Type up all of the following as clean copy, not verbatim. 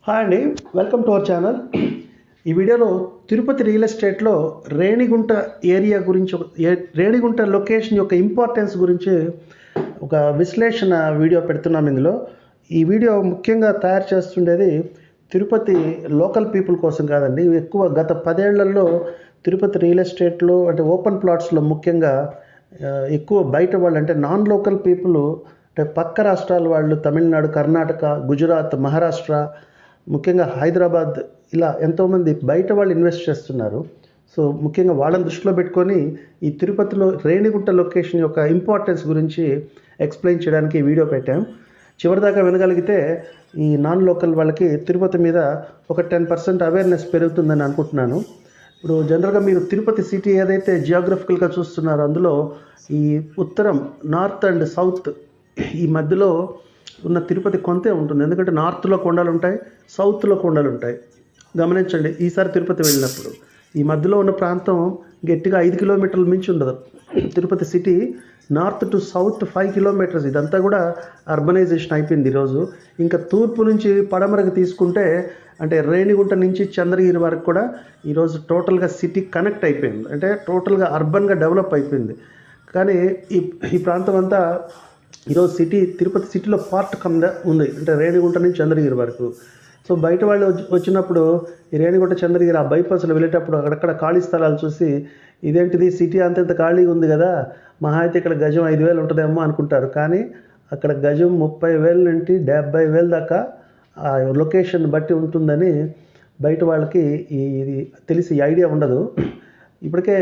Hi అండి, welcome to our channel. ఈ వీడియోలో తిరుపతి రియల్ ఎస్టేట్లో రేణిగుంట ఏరియా గురించి రేణిగుంట లొకేషన్ యొక్క ఇంపార్టెన్స్ గురించి ఒక విశ్లేషణ వీడియో పెడుతున్నాం. ఇందులో ఈ వీడియో ముఖ్యంగా తయారు చేస్తుండేది తిరుపతి లోకల్ పీపుల్ కోసం కాదండి. ఎక్కువ గత 10 ఏళ్లలో తిరుపతి రియల్ ఎస్టేట్లో అంటే ఓపెన్ ప్లాట్స్లో ముఖ్యంగా ఎక్కువ బయట వాళ్ళు అంటే నాన్ లోకల్ పీపుల్ అంటే పక్క రాష్ట్రాల వాళ్ళు, తమిళనాడు, కర్ణాటక, గుజరాత్, మహారాష్ట్ర, ముఖ్యంగా హైదరాబాద్, ఇలా ఎంతోమంది బయట వాళ్ళు ఇన్వెస్ట్ చేస్తున్నారు. సో ముఖ్యంగా వాళ్ళని దృష్టిలో పెట్టుకొని ఈ తిరుపతిలో రేణిగుంట లొకేషన్ యొక్క ఇంపార్టెన్స్ గురించి ఎక్స్ప్లెయిన్ చేయడానికి ఈ వీడియో పెట్టాం. చివరిదాకా వినగలిగితే ఈ నాన్ లోకల్ వాళ్ళకి తిరుపతి మీద ఒక 10% అవేర్నెస్ పెరుగుతుందని అనుకుంటున్నాను. ఇప్పుడు జనరల్గా మీరు తిరుపతి సిటీ ఏదైతే జియోగ్రఫికల్గా చూస్తున్నారో అందులో ఈ ఉత్తరం, నార్త్ అండ్ సౌత్ ఈ మధ్యలో ఉన్న తిరుపతి కొంతే ఉంటుంది. ఎందుకంటే నార్త్లో కొండలు ఉంటాయి, సౌత్లో కొండలు ఉంటాయి. గమనించండి, ఈసారి తిరుపతి వెళ్ళినప్పుడు ఈ మధ్యలో ఉన్న ప్రాంతం గట్టిగా 5 కిలోమీటర్ల మించి ఉండదు. Tirupati city north to south 5 kilometres, ఇదంతా కూడా అర్బనైజేషన్ అయిపోయింది ఈరోజు. ఇంకా తూర్పు నుంచి పడమరకు తీసుకుంటే అంటే రేణిగుంట నుంచి చంద్రగిరి వరకు కూడా ఈరోజు టోటల్గా సిటీ కనెక్ట్ అయిపోయింది. అంటే టోటల్గా అర్బన్గా డెవలప్ అయిపోయింది. కానీ ఈ ప్రాంతం అంతా ఈరోజు తిరుపతి సిటీలో పార్ట్ కింద ఉంది, అంటే రేణిగుంట నుంచి చంద్రగిరి వరకు. సో బయట వాళ్ళు వచ్చినప్పుడు ఈ రేణిగుంట చంద్రగిరి ఆ బైపాస్లో వెళ్ళేటప్పుడు అక్కడక్కడ ఖాళీ స్థలాలు చూసి ఇదేంటిది సిటీ అంత ఖాళీగా ఉంది కదా, మహా అయితే ఇక్కడ గజం 5,000 ఉంటుందేమో అనుకుంటారు. కానీ అక్కడ గజం 30,000 నుండి 70,000 దాకా ఆ లొకేషన్ బట్టి ఉంటుందని బయట వాళ్ళకి ఇది తెలిసి ఐడియా ఉండదు. ఇప్పటికే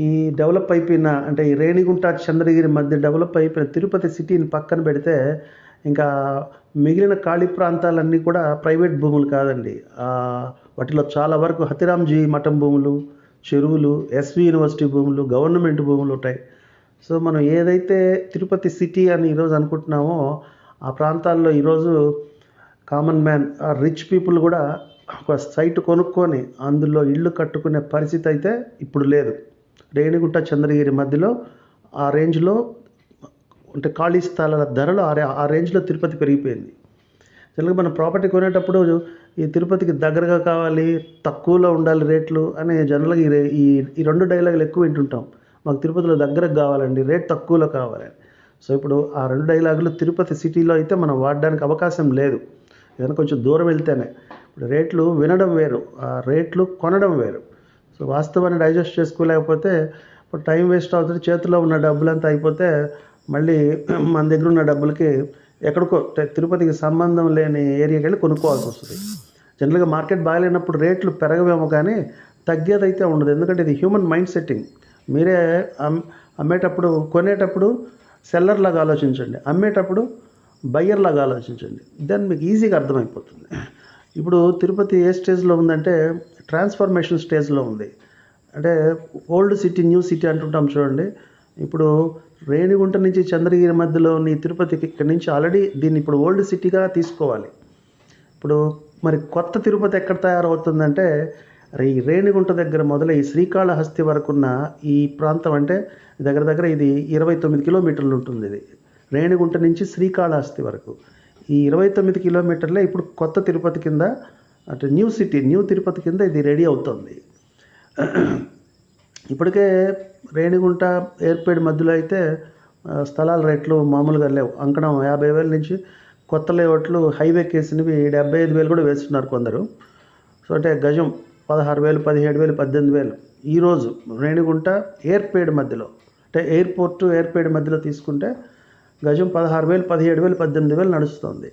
ఈ డెవలప్ అయిపోయిన అంటే ఈ రేణిగుంట చంద్రగిరి మధ్య డెవలప్ అయిపోయిన తిరుపతి సిటీని పక్కన పెడితే ఇంకా మిగిలిన ఖాళీ ప్రాంతాలన్నీ కూడా ప్రైవేట్ భూములు కాదండి. వాటిలో చాలా వరకు హతిరామ్జీ మఠం భూములు, చెరువులు, ఎస్వి యూనివర్సిటీ భూములు, గవర్నమెంట్ భూములు ఉంటాయి. సో మనం ఏదైతే తిరుపతి సిటీ అని ఈరోజు అనుకుంటున్నామో ఆ ప్రాంతాల్లో ఈరోజు కామన్ మ్యాన్, రిచ్ పీపుల్ కూడా ఒక సైట్ కొనుక్కొని అందులో ఇళ్ళు కట్టుకునే పరిస్థితి అయితే ఇప్పుడు లేదు. రేణిగుంట చంద్రగిరి మధ్యలో ఆ రేంజ్లో అంటే ఖాళీ స్థలాల ధరలు ఆ రేంజ్లో తిరుపతి పెరిగిపోయింది. జనరల్గా మనం ప్రాపర్టీ కొనేటప్పుడు ఈ తిరుపతికి దగ్గరగా కావాలి, తక్కువలో ఉండాలి రేట్లు అని జనరల్గా ఈ 2 డైలాగులు ఎక్కువ వింటుంటాం. మాకు తిరుపతిలో దగ్గరకు కావాలండి, రేట్ తక్కువలో కావాలని. సో ఇప్పుడు ఆ 2 డైలాగులు తిరుపతి సిటీలో అయితే మనం వాడడానికి అవకాశం లేదు. ఏదైనా కొంచెం దూరం వెళ్తేనే. ఇప్పుడు రేట్లు వినడం వేరు, ఆ రేట్లు కొనడం వేరు. సో వాస్తవాన్ని డైజెస్ట్ చేసుకోలేకపోతే ఇప్పుడు టైం వేస్ట్ అవుతుంది. చేతిలో ఉన్న డబ్బులంతా అయిపోతే మళ్ళీ మన దగ్గర ఉన్న డబ్బులకి ఎక్కడికో తిరుపతికి సంబంధం లేని ఏరియాకి వెళ్ళి కొనుక్కోవాల్సి వస్తుంది. జనరల్గా మార్కెట్ బాగాలేనప్పుడు రేట్లు పెరగవేమో కానీ తగ్గేదైతే ఉండదు. ఎందుకంటే ఇది హ్యూమన్ మైండ్ సెట్టింగ్. మీరే అమ్మేటప్పుడు, కొనేటప్పుడు సెల్లర్ లాగా ఆలోచించండి, అమ్మేటప్పుడు బయ్యర్ లాగా ఆలోచించండి. దెన్ మీకు ఈజీగా అర్థమైపోతుంది. ఇప్పుడు తిరుపతి ఏ స్టేజ్లో ఉందంటే ట్రాన్స్ఫర్మేషన్ స్టేజ్లో ఉంది. అంటే ఓల్డ్ సిటీ, న్యూ సిటీ అంటుంటాం చూడండి. ఇప్పుడు రేణిగుంట నుంచి చంద్రగిరి మధ్యలో ఈ తిరుపతికి ఇక్కడి నుంచి ఆల్రెడీ దీన్ని ఇప్పుడు ఓల్డ్ సిటీగా తీసుకోవాలి. ఇప్పుడు మరి కొత్త తిరుపతి ఎక్కడ తయారవుతుందంటే ఈ రేణిగుంట దగ్గర మొదలై శ్రీకాళహస్తి వరకున్న ఈ ప్రాంతం, అంటే దగ్గర దగ్గర ఇది 29 కిలోమీటర్లు ఉంటుంది. ఇది రేణిగుంట నుంచి శ్రీకాళహస్తి వరకు ఈ 29 కిలోమీటర్లే ఇప్పుడు కొత్త తిరుపతి కింద, అంటే న్యూ తిరుపతి కింద ఇది రెడీ అవుతుంది. ఇప్పటికే రేణిగుంట ఏర్పేడు మధ్యలో అయితే స్థలాల రేట్లు మామూలుగా లేవు. అంకణం 50,000 నుంచి కొత్త లేఅవుట్లు హైవే కేసినవి 75,000 కూడా వేస్తున్నారు కొందరు. సో అంటే గజం 16,000, 17,000, 18,000. ఈరోజు రేణిగుంట ఏర్పేడు మధ్యలో, అంటే ఎయిర్పోర్టు ఏర్పేడు మధ్యలో తీసుకుంటే గజం 16,000, 17,000, 18,000 నడుస్తుంది.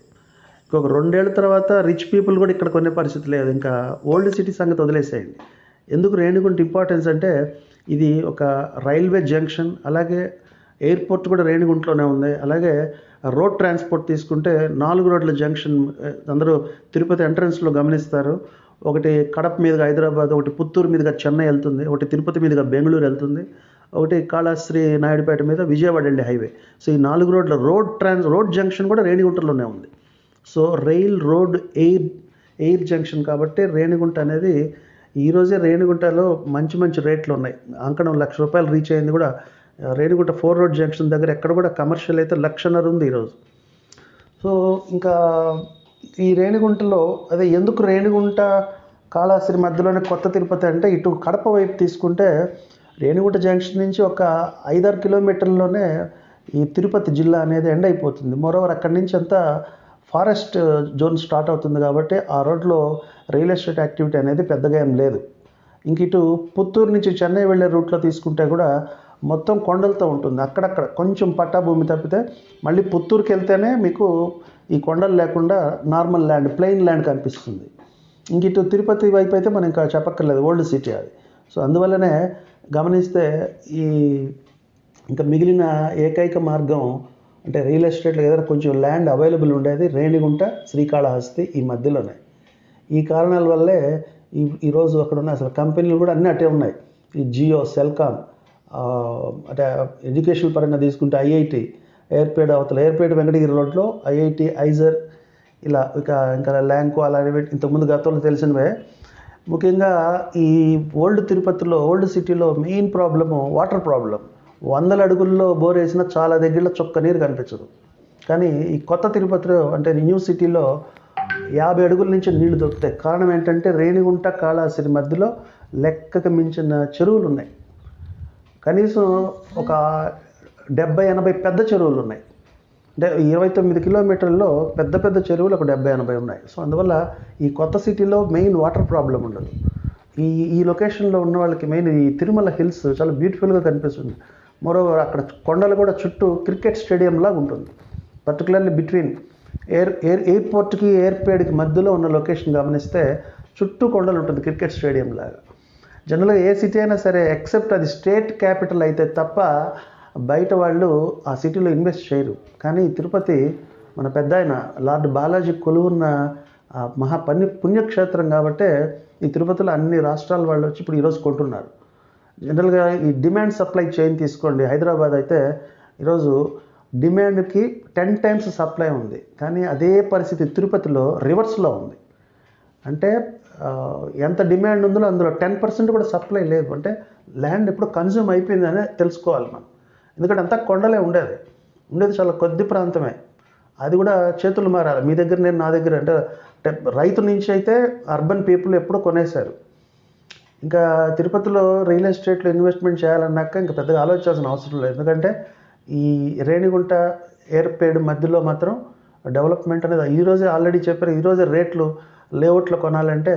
ఇంకొక 2 ఏళ్ల తర్వాత రిచ్ పీపుల్ కూడా ఇక్కడ కొనే పరిస్థితి లేదు. ఇంకా ఓల్డ్ సిటీ సంగతి వదిలేసేయండి. ఎందుకు రేణిగుంట ఇంపార్టెన్స్ అంటే ఇది ఒక రైల్వే జంక్షన్, అలాగే ఎయిర్పోర్ట్ కూడా రేణిగుంటలోనే ఉంది. అలాగే రోడ్ ట్రాన్స్పోర్ట్ తీసుకుంటే 4 రోడ్ల జంక్షన్ అందరూ తిరుపతి ఎంట్రన్స్లో గమనిస్తారు. ఒకటి కడప మీదుగా హైదరాబాద్, ఒకటి పుత్తూరు మీదుగా చెన్నై వెళ్తుంది, ఒకటి తిరుపతి మీదుగా బెంగళూరు వెళ్తుంది, ఒకటి కాళహస్త్రి నాయుడుపేట మీద విజయవాడ వెళ్ళే హైవే. సో ఈ 4 రోడ్ల రోడ్ జంక్షన్ కూడా రేణిగుంటలోనే ఉంది. So rail, road, air junction కాబట్టి రేణిగుంట అనేది ఈరోజే రేణిగుంటలో మంచి రేట్లు ఉన్నాయి. అంకణం ₹1,00,000 రీచ్ అయింది కూడా. రేణిగుంట 4 రోడ్ జంక్షన్ దగ్గర ఎక్కడ కూడా కమర్షియల్ అయితే 1,50,000 ఉంది ఈరోజు. సో ఇంకా ఈ రేణిగుంటలో అదే ఎందుకు రేణిగుంట కాళహస్తి మధ్యలోనే కొత్త తిరుపతి అంటే ఇటు కడప వైపు తీసుకుంటే రేణిగుంట జంక్షన్ నుంచి ఒక 5-6 కిలోమీటర్లలోనే ఈ తిరుపతి జిల్లా అనేది ఎండ్ అయిపోతుంది. మోరోవర్ అక్కడి నుంచి అంతా ఫారెస్ట్ జోన్ స్టార్ట్ అవుతుంది కాబట్టి ఆ రోడ్లో రియల్ ఎస్టేట్ యాక్టివిటీ అనేది పెద్దగా ఏం లేదు. ఇంక ఇటు పుత్తూరు నుంచి చెన్నై వెళ్ళే రూట్లో తీసుకుంటే కూడా మొత్తం కొండలతో ఉంటుంది. అక్కడక్కడ కొంచెం పట్టా భూమి తప్పితే మళ్ళీ పుత్తూరుకి వెళ్తేనే మీకు ఈ కొండలు లేకుండా నార్మల్ ల్యాండ్, ప్లెయిన్ ల్యాండ్ కనిపిస్తుంది. ఇంక ఇటు తిరుపతి వైపు అయితే మనం ఇంకా చెప్పక్కర్లేదు, ఓల్డ్ సిటీ అది. సో అందువల్లనే గమనిస్తే ఈ ఇంకా మిగిలిన ఏకైక మార్గం అంటే రియల్ ఎస్టేట్లో ఏదైనా కొంచెం ల్యాండ్ అవైలబుల్ ఉండేది రేణిగుంట, శ్రీకాళహస్తి ఈ మధ్యలోనే. ఈ కారణాల వల్లే ఈరోజు అక్కడ ఉన్న అసలు కంపెనీలు కూడా అన్నీ అటే ఉన్నాయి. ఈ జియో, సెల్కాన్, అంటే ఎడ్యుకేషన్ పరంగా తీసుకుంటే ఐఐటి, ఎయిర్పేడ్ అవతల ఎయిర్పేడ్ వెంకటగిరి రోడ్లో ఐఐటి, ఐజర్, ఇలా ఇంకా ల్యాంకో అలాంటివి ఇంతకుముందు గతంలో తెలిసినవే. ముఖ్యంగా ఈ ఓల్డ్ తిరుపతిలో, ఓల్డ్ సిటీలో మెయిన్ ప్రాబ్లము వాటర్ ప్రాబ్లం. 100 అడుగుల్లో బోర్ వేసినా చాలా దగ్గరలో చొక్క నీరు కనిపించదు. కానీ ఈ కొత్త తిరుపతిలో అంటే న్యూ సిటీలో 50 అడుగుల నుంచి నీళ్లు దొరుకుతాయి. కారణం ఏంటంటే రేణిగుంట, కాళహస్తి మధ్యలో లెక్కకు మించిన చెరువులు ఉన్నాయి. కనీసం ఒక 70-80 పెద్ద చెరువులు ఉన్నాయి. అంటే 29 కిలోమీటర్లలో పెద్ద పెద్ద చెరువులు ఒక 70-80 ఉన్నాయి. సో అందువల్ల ఈ కొత్త సిటీలో మెయిన్ వాటర్ ప్రాబ్లం ఉండదు. ఈ లొకేషన్లో ఉన్న వాళ్ళకి మెయిన్ ఈ తిరుమల హిల్స్ చాలా బ్యూటిఫుల్గా కనిపిస్తుంది. మరోవర్ అక్కడ కొండలు కూడా చుట్టూ క్రికెట్ స్టేడియం లాగా ఉంటుంది. పర్టికులర్లీ బిట్వీన్ ఎయిర్పోర్ట్కి, ఎయిర్పేడ్కి మధ్యలో ఉన్న లొకేషన్ గమనిస్తే చుట్టూ కొండలు ఉంటుంది, క్రికెట్ స్టేడియం లాగా. జనరల్గా ఏ సిటీ అయినా సరే ఎక్సెప్ట్ అది స్టేట్ క్యాపిటల్ అయితే తప్ప బయట వాళ్ళు ఆ సిటీలో ఇన్వెస్ట్ చేయరు. కానీ తిరుపతి మన పెద్ద ఆయన లార్డ్ బాలాజీ కొలువున్న పుణ్యక్షేత్రం కాబట్టి ఈ తిరుపతిలో అన్ని రాష్ట్రాల వాళ్ళు వచ్చి ఇప్పుడు ఈరోజు కొంటున్నారు. జనరల్గా ఈ డిమాండ్ సప్లై చైన్ తీసుకోండి, హైదరాబాద్ అయితే ఈరోజు డిమాండ్కి 10 times సప్లై ఉంది. కానీ అదే పరిస్థితి తిరుపతిలో రివర్స్లో ఉంది. అంటే ఎంత డిమాండ్ ఉందో అందులో 10% కూడా సప్లై లేదు. అంటే ల్యాండ్ ఎప్పుడు కన్జ్యూమ్ అయిపోయిందని తెలుసుకోవాలి మనం. ఎందుకంటే అంతా కొండలే ఉండేది చాలా కొద్ది ప్రాంతమే. అది కూడా చేతులు మారాలి. మీ దగ్గర నేను, నా దగ్గర అంటే రైతు నుంచి అయితే అర్బన్ పీపుల్ ఎప్పుడో కొనేశారు. ఇంకా తిరుపతిలో రియల్ ఎస్టేట్లో ఇన్వెస్ట్మెంట్ చేయాలన్నాక ఇంకా పెద్దగా ఆలోచించాల్సిన అవసరం లేదు. ఎందుకంటే ఈ రేణిగుంట, ఎయిర్పేడ్ మధ్యలో మాత్రం డెవలప్మెంట్ అనేది ఈరోజే ఆల్రెడీ చెప్పారు. ఈరోజే రేట్లు లేఅవుట్లో కొనాలంటే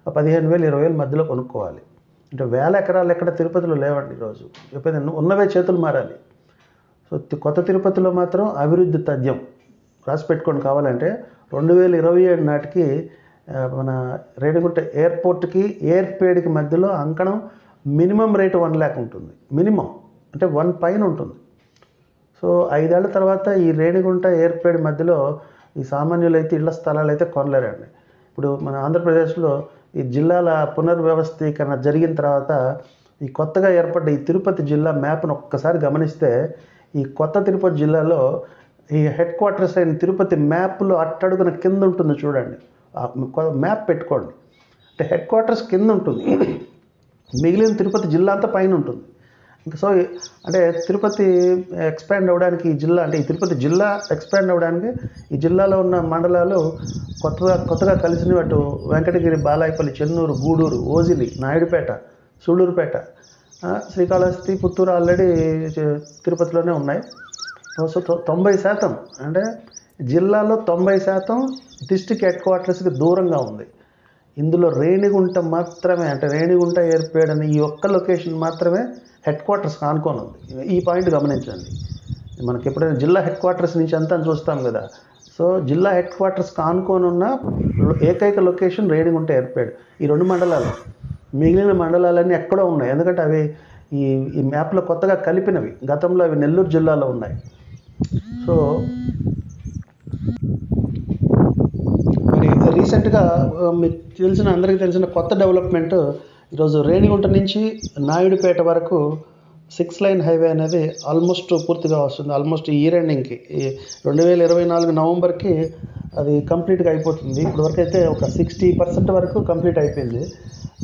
15,000, 20,000 మధ్యలో కొనుక్కోవాలి. అంటే 1000 ఎకరాలు ఎక్కడ తిరుపతిలో లేవండి ఈరోజు. ఎప్పుడైతే ఉన్నవే చేతులు మారాలి. సో కొత్త తిరుపతిలో మాత్రం అభివృద్ధి తథ్యం. రాసి పెట్టుకొని కావాలంటే 2027 నాటికి మన రేణిగుంట ఎయిర్పోర్ట్కి, ఎయిర్పేడ్కి మధ్యలో అంకణం మినిమం రేటు 1 lakh ఉంటుంది. మినిమం అంటే 1 పైన ఉంటుంది. సో 5 ఏళ్ల తర్వాత ఈ రేణిగుంట, ఎయిర్పేడ్ మధ్యలో ఈ సామాన్యులైతే ఇళ్ల స్థలాలు అయితే కొనలేరండి. ఇప్పుడు మన ఆంధ్రప్రదేశ్లో ఈ జిల్లాల పునర్వ్యవస్థీకరణ జరిగిన తర్వాత ఈ కొత్తగా ఏర్పడ్డ ఈ తిరుపతి జిల్లా మ్యాప్ను ఒక్కసారి గమనిస్తే ఈ కొత్త తిరుపతి జిల్లాలో ఈ హెడ్ క్వార్టర్స్ అయిన తిరుపతి మ్యాప్లో అట్టడుగున కింద ఉంటుంది చూడండి. మ్యాప్ పెట్టుకోండి. అంటే హెడ్ క్వార్టర్స్ కింద ఉంటుంది, మిగిలిన తిరుపతి జిల్లా అంతా పైన ఉంటుంది. ఇంకా సో అంటే తిరుపతి ఎక్స్పాండ్ అవ్వడానికి ఈ జిల్లా, అంటే ఈ తిరుపతి జిల్లా ఎక్స్పాండ్ అవ్వడానికి ఈ జిల్లాలో ఉన్న మండలాలు కొత్తగా కలిసినవి. అటు వెంకటగిరి, బాలాయపల్లి, చెన్నూరు, గూడూరు, ఓజిలి, నాయుడుపేట, సూళ్ళూరుపేట, శ్రీకాళహస్తి, పుత్తూరు ఆల్రెడీ తిరుపతిలోనే ఉన్నాయి. సో 90% అంటే జిల్లాలో 90% డిస్ట్రిక్ట్ హెడ్ క్వార్టర్స్కి దూరంగా ఉంది. ఇందులో రేణిగుంట మాత్రమే, అంటే రేణిగుంట, ఎయిర్పేడ్ అని ఈ ఒక్క లొకేషన్ మాత్రమే హెడ్ క్వార్టర్స్ ఆనుకొని ఉంది. ఈ పాయింట్ గమనించండి. మనకి ఎప్పుడైనా జిల్లా హెడ్ క్వార్టర్స్ నుంచి అంతా చూస్తాం కదా. సో జిల్లా హెడ్ క్వార్టర్స్కి ఆనుకొని ఉన్న ఏకైక లొకేషన్ రేణిగుంట, ఎయిర్పేడ్. ఈ 2 మండలాలు, మిగిలిన మండలాలన్నీ ఎక్కడో ఉన్నాయి. ఎందుకంటే అవి ఈ మ్యాప్లో కొత్తగా కలిపినవి. గతంలో అవి నెల్లూరు జిల్లాలో ఉన్నాయి. సో మరి రీసెంట్గా మీకు అందరికీ తెలిసిన కొత్త డెవలప్మెంట్ ఈరోజు రేణిగుంట నుంచి నాయుడుపేట వరకు 6 lane హైవే అనేది ఆల్మోస్ట్ పూర్తిగా వస్తుంది. ఆల్మోస్ట్ ఈ ఇయర్ ఎండింగ్కి 2024 నవంబర్కి అది కంప్లీట్గా అయిపోతుంది. ఇప్పటివరకు అయితే ఒక 60% వరకు కంప్లీట్ అయిపోయింది.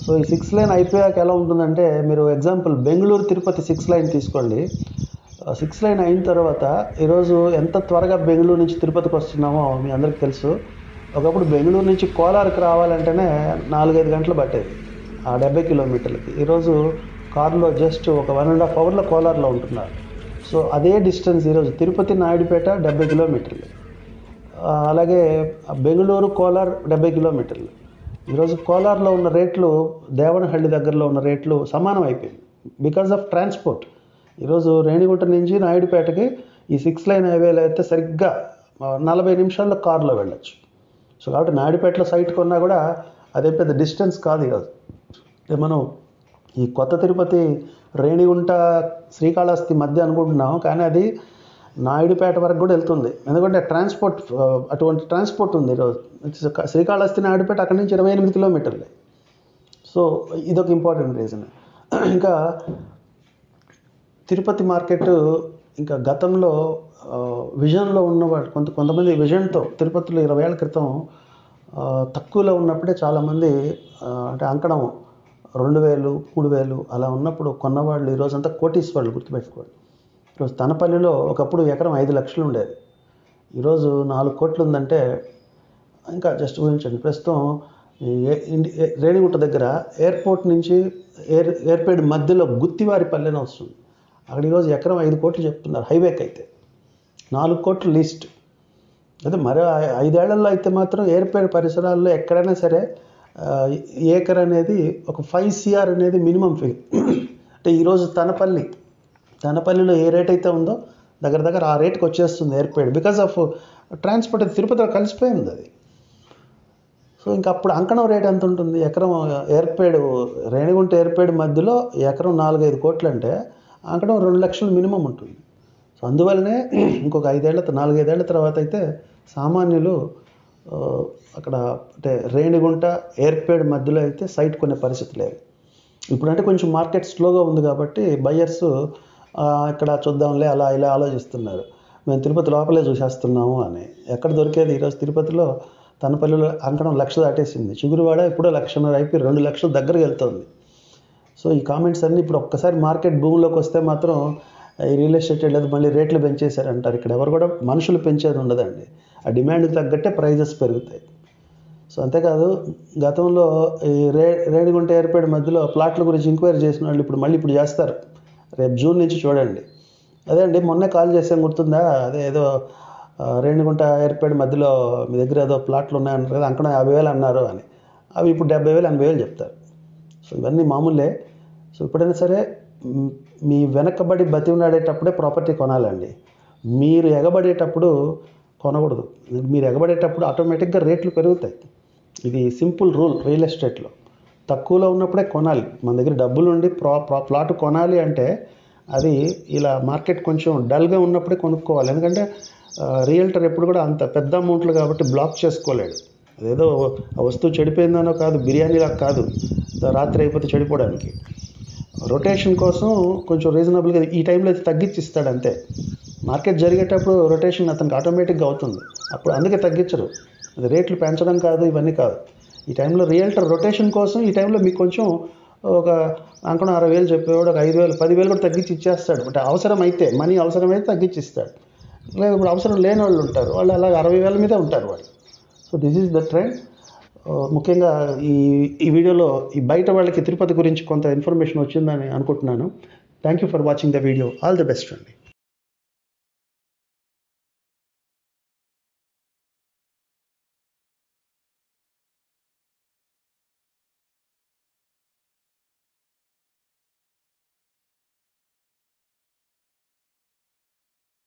సో ఈ 6 lane అయిపోయాక ఎలా ఉంటుందంటే, మీరు ఎగ్జాంపుల్ బెంగళూరు తిరుపతి 6 lane తీసుకోండి. 6 lane అయిన తర్వాత ఈరోజు ఎంత త్వరగా బెంగళూరు నుంచి తిరుపతికి వస్తున్నామో మీ అందరికీ తెలుసు. ఒకప్పుడు బెంగళూరు నుంచి కోలార్కి రావాలంటేనే 4-5 గంటలు పట్టేది ఆ 70 కిలోమీటర్లకి. ఈరోజు కారులో జస్ట్ ఒక 1.5 అవర్లో కోలార్లో ఉంటున్నారు. సో అదే డిస్టెన్స్ ఈరోజు తిరుపతి నాయుడుపేట 70 కిలోమీటర్లు, అలాగే బెంగళూరు కోలార్ 70 కిలోమీటర్లు. ఈరోజు కోలార్లో ఉన్న రేట్లు దేవనహళ్ళి దగ్గరలో ఉన్న రేట్లు సమానం అయిపోయింది బికాజ్ ఆఫ్ ట్రాన్స్పోర్ట్. ఈరోజు రేణిగుంట నుంచి నాయుడుపేటకి ఈ 6 లైన్ హైవేలో అయితే సరిగ్గా 40 నిమిషాల్లో కారులో వెళ్ళొచ్చు. సో కాబట్టి నాయుడుపేటలో సైట్ కొన్నా కూడా అదే పెద్ద డిస్టెన్స్ కాదు ఈరోజు. మనం ఈ కొత్త తిరుపతి రేణిగుంట శ్రీకాళహస్తి మధ్య అనుకుంటున్నాం, కానీ అది నాయుడుపేట వరకు కూడా వెళ్తుంది. ఎందుకంటే ట్రాన్స్పోర్ట్, అటువంటి ట్రాన్స్పోర్ట్ ఉంది ఈరోజు. శ్రీకాళహస్తి నాయుడుపేట అక్కడి నుంచి 28 కిలోమీటర్లే. సో ఇదొక ఇంపార్టెంట్ రీజన్. ఇంకా తిరుపతి మార్కెట్ ఇంకా గతంలో విజన్లో ఉన్నవాడు కొంతమంది విజన్తో తిరుపతిలో 20 ఏళ్ల క్రితం తక్కువలో ఉన్నప్పుడే చాలామంది అంటే అంకణం 2,000, 3,000 అలా ఉన్నప్పుడు కొన్నవాళ్ళు ఈరోజంతా కోటీశ్వర్లు, గుర్తుపెట్టుకోండి. ఈరోజు తనపల్లిలో ఒకప్పుడు ఎకరం 5 లక్షలు ఉండేది, ఈరోజు 4 కోట్లు ఉందంటే ఇంకా జస్ట్ ఊహించండి. ప్రస్తుతం రేణిగుంట దగ్గర ఎయిర్పోర్ట్ నుంచి ఎయిర్పేడ్ మధ్యలో గుత్తివారిపల్లెని వస్తుంది, అక్కడ ఈరోజు ఎకరం 5 కోట్లు చెప్తున్నారు. హైవేకి అయితే 4 కోట్లు లీస్ట్. అదే మరో 5 ఏళ్లలో అయితే మాత్రం ఎయిర్పేడ్ పరిసరాల్లో ఎక్కడైనా సరే ఏకర్ అనేది ఒక 5 CR అనేది మినిమం ఫిగర్. అంటే ఈరోజు తనపల్లిలో ఏ రేట్ అయితే ఉందో దగ్గర ఆ రేట్కి వచ్చేస్తుంది ఎయిర్పేడ్, బికాజ్ ఆఫ్ ట్రాన్స్పోర్ట్. తిరుపతిలో కలిసిపోయింది అది. సో ఇంకా అప్పుడు అంకణం రేట్ ఎంత ఉంటుంది? ఎకరం ఎయిర్పేడ్ రేణిగుంట ఎయిర్పేడ్ మధ్యలో ఎకరం 4-5 కోట్లు అంటే అంకణం 2 లక్షలు మినిమం ఉంటుంది. సో అందువల్లనే ఇంకొక 4-5 ఏళ్ల తర్వాత అయితే సామాన్యులు అక్కడ అంటే రేణిగుంట ఎయిర్పేడ్ మధ్యలో అయితే సైట్ కొనే పరిస్థితి లేదు. ఇప్పుడంటే కొంచెం మార్కెట్ స్లోగా ఉంది కాబట్టి బయ్యర్స్ ఇక్కడ చూద్దాంలే అలా ఇలా ఆలోచిస్తున్నారు. మేము తిరుపతి లోపలే చూసేస్తున్నాము అని. ఎక్కడ దొరికేది ఈరోజు తిరుపతిలో తనపల్లిలో అంకణం 1,00,000 దాటేసింది. చిగురువాడ ఇప్పుడో 1,50,000 అయిపోయి 2 లక్షల దగ్గరకు వెళ్తుంది. సో ఈ కామెంట్స్ అన్నీ ఇప్పుడు ఒక్కసారి మార్కెట్ భూమిలోకి వస్తే మాత్రం ఈ రియల్ ఎస్టేట్ లేదు మళ్ళీ రేట్లు పెంచేశారంటారు. ఇక్కడ ఎవరు కూడా మనుషులు పెంచేది ఉండదండి, ఆ డిమాండ్కి తగ్గట్టే ప్రైజెస్ పెరుగుతాయి. సో అంతేకాదు గతంలో ఈ రేణిగుంట ఎయిర్పేడ్ మధ్యలో ప్లాట్ల గురించి ఎంక్వైరీ చేసిన వాళ్ళు ఇప్పుడు చేస్తారు. రేపు జూన్ నుంచి చూడండి. అదే అండి మొన్నే కాల్ చేసాం, గుర్తుందా? అదే ఏదో రేణిగుంట ఎయిర్పేడ్ మధ్యలో మీ దగ్గర ఏదో ప్లాట్లు ఉన్నాయన్నారు కదా, అంకణం 50,000 అన్నారు అని. అవి ఇప్పుడు 70,000, 80,000 చెప్తారు. సో ఇవన్నీ మామూలే. సో ఎప్పుడైనా సరే మీ వెనకబడి బతిమలాడేటప్పుడే ప్రాపర్టీ కొనాలండి. మీరు ఎగబడేటప్పుడు కొనకూడదు. మీరు ఎగబడేటప్పుడు ఆటోమేటిక్గా రేట్లు పెరుగుతాయి. ఇది సింపుల్ రూల్ రియల్ ఎస్టేట్లో. తక్కువలో ఉన్నప్పుడే కొనాలి. మన దగ్గర డబ్బులు ఉండి ప్లాట్ కొనాలి అంటే అది ఇలా మార్కెట్ కొంచెం డల్గా ఉన్నప్పుడే కొనుక్కోవాలి. ఎందుకంటే రియల్టర్ ఎప్పుడు కూడా అంత పెద్ద అమౌంట్లు కాబట్టి బ్లాక్ చేసుకోలేడు. అదేదో ఆ వస్తువు చెడిపోయిందనో కాదు, బిర్యానీలా కాదు రాత్రి అయిపోతే చెడిపోవడానికి. రొటేషన్ కోసం కొంచెం రీజనబుల్గా ఈ టైంలో అయితే తగ్గించి ఇస్తాడు అంతే. మార్కెట్ జరిగేటప్పుడు రొటేషన్ అతనికి ఆటోమేటిక్గా అవుతుంది, అప్పుడు అందుకే తగ్గించరు. అది రేట్లు పెంచడం కాదు, ఇవన్నీ కాదు. ఈ టైంలో రియల్టర్ రొటేషన్ కోసం ఈ టైంలో మీకు కొంచెం ఒక అంకణం 60,000 చెప్పేవాడు ఒక 5,000, 10,000 కూడా తగ్గించి ఇచ్చేస్తాడు. అంటే అవసరమైతే మనీ అవసరమైతే తగ్గించి ఇస్తాడు. లేదు ఇప్పుడు అవసరం లేని వాళ్ళు ఉంటారు, వాళ్ళు అలాగే 60,000 మీదే ఉంటారు వాళ్ళు. So this is the trend. ముఖ్యంగా ఈ వీడియోలో ఈ బయట వాళ్ళకి తిరుపతి గురించి కొంత ఇన్ఫర్మేషన్ వచ్చిందని అనుకుంటున్నాను. Thank you for watching the video. All the best అండి.